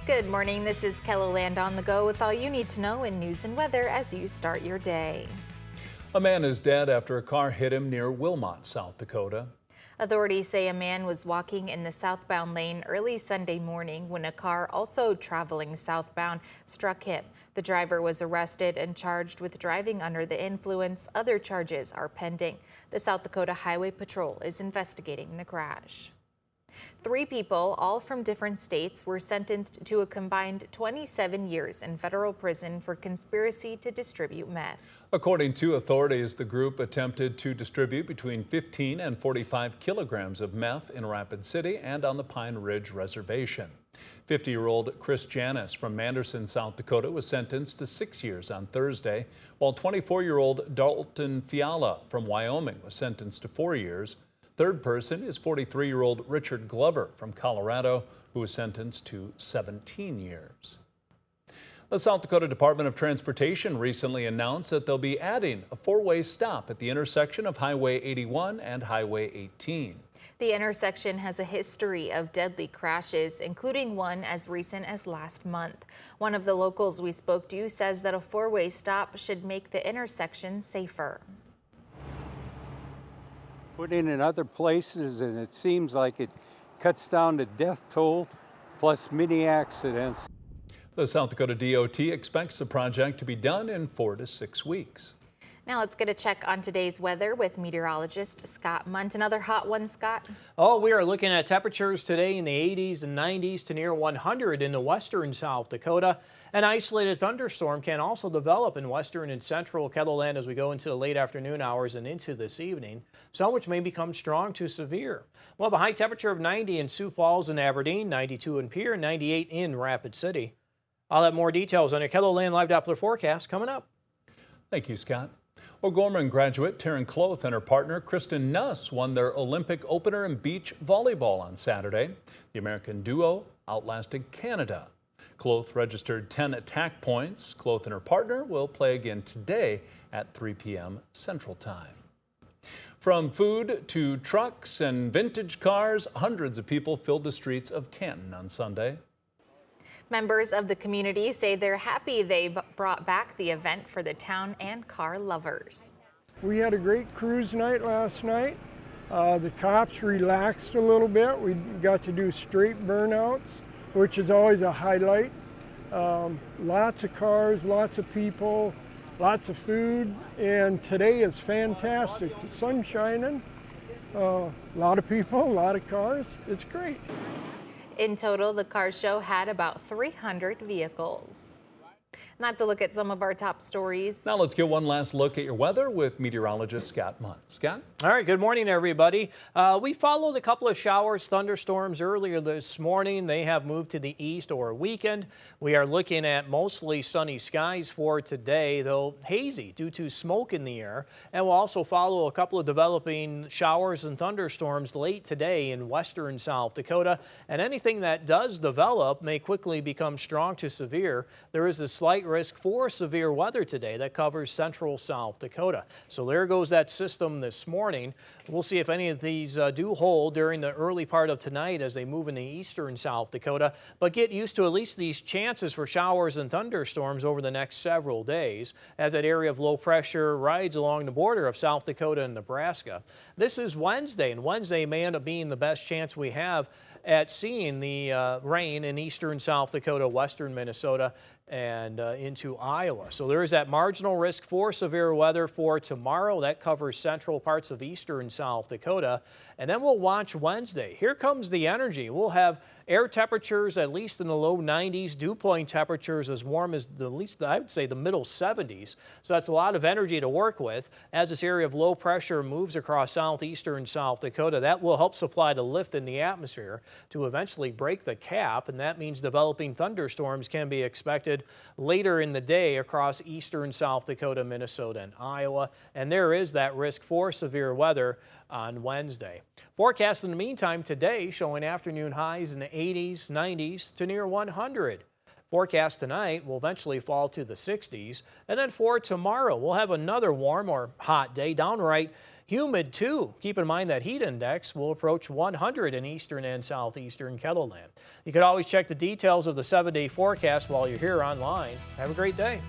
Good morning. This is KELOLAND on the go with all you need to know in news and weather as you start your day. A man is dead after a car hit him near Wilmot, South Dakota. Authorities say a man was walking in the southbound lane early Sunday morning when a car also traveling southbound struck him. The driver was arrested and charged with driving under the influence. Other charges are pending. The South Dakota Highway Patrol is investigating the crash. 3 people, all from different states, were sentenced to a combined 27 years in federal prison for conspiracy to distribute meth. According to authorities, the group attempted to distribute between 15 and 45 kilograms of meth in Rapid City and on the Pine Ridge Reservation. 50-year-old Chris Janis from Manderson, South Dakota, was sentenced to 6 years on Thursday, while 24-year-old Dalton Fiala from Wyoming was sentenced to 4 years. Third person is 43-year-old Richard Glover from Colorado, who was sentenced to 17 years. The South Dakota Department of Transportation recently announced that they'll be adding a 4-way stop at the intersection of Highway 81 and Highway 18. The intersection has a history of deadly crashes, including one as recent as last month. One of the locals we spoke to says that a 4-way stop should make the intersection safer. Put in other places, and it seems like it cuts down the death toll plus many accidents. The South Dakota DOT expects the project to be done in 4 to 6 weeks. Now let's get a check on today's weather with meteorologist Scott Munt. Another hot one, Scott? Oh, we are looking at temperatures today in the 80s and 90s to near 100 in the western South Dakota. An isolated thunderstorm can also develop in western and central KELOLAND as we go into the late afternoon hours and into this evening, some which may become strong to severe. We'll have a high temperature of 90 in Sioux Falls and Aberdeen, 92 in Pierre, 98 in Rapid City. I'll have more details on your KELOLAND Live Doppler forecast coming up. Thank you, Scott. O'Gorman graduate Taryn Cloth and her partner Kristen Nuss won their Olympic opener in beach volleyball on Saturday. The American duo outlasted Canada. Cloth registered 10 attack points. Cloth and her partner will play again today at 3 p.m. Central Time. From food to trucks and vintage cars, hundreds of people filled the streets of Canton on Sunday. Members of the community say they're happy they brought back the event for the town and car lovers. We had a great cruise night last night. The cops relaxed a little bit. We got to do straight burnouts, which is always a highlight. Lots of cars, lots of people, lots of food, and today is fantastic. The sun's shining, a lot of people, a lot of cars. It's great. In total, the car show had about 300 vehicles. And that's a look at some of our top stories. Now let's get one last look at your weather with meteorologist Scott Munt. Scott? All right, good morning, everybody. We followed a couple of showers, thunderstorms earlier this morning. They have moved to the east or weakened. We are looking at mostly sunny skies for today, though hazy due to smoke in the air. And we'll also follow a couple of developing showers and thunderstorms late today in western South Dakota. And anything that does develop may quickly become strong to severe. There is a slight risk for severe weather today that covers central South Dakota. So there goes that system this morning. We'll see if any of these do hold during the early part of tonight as they move into eastern South Dakota. But get used to at least these chances for showers and thunderstorms over the next several days as that area of low pressure rides along the border of South Dakota and Nebraska. This is Wednesday, and Wednesday may end up being the best chance we have at seeing the rain in eastern South Dakota, western Minnesota, and into Iowa. So there is that marginal risk for severe weather for tomorrow. That covers central parts of eastern South Dakota. And then we'll watch Wednesday. Here comes the energy. We'll have air temperatures at least in the low 90s, dew point temperatures as warm as the least, I would say, the middle 70s. So that's a lot of energy to work with. As this area of low pressure moves across southeastern South Dakota, that will help supply the lift in the atmosphere to eventually break the cap, and that means developing thunderstorms can be expected later in the day across eastern South Dakota, Minnesota, and Iowa. And there is that risk for severe weather on Wednesday. Forecast in the meantime today showing afternoon highs in the 80s, 90s to near 100. Forecast tonight will eventually fall to the 60s. And then for tomorrow, we'll have another warm or hot day, downright Humid too. Keep in mind that heat index will approach 100 in eastern and southeastern Kettleland. You can always check the details of the 7-day forecast while you're here online. Have a great day.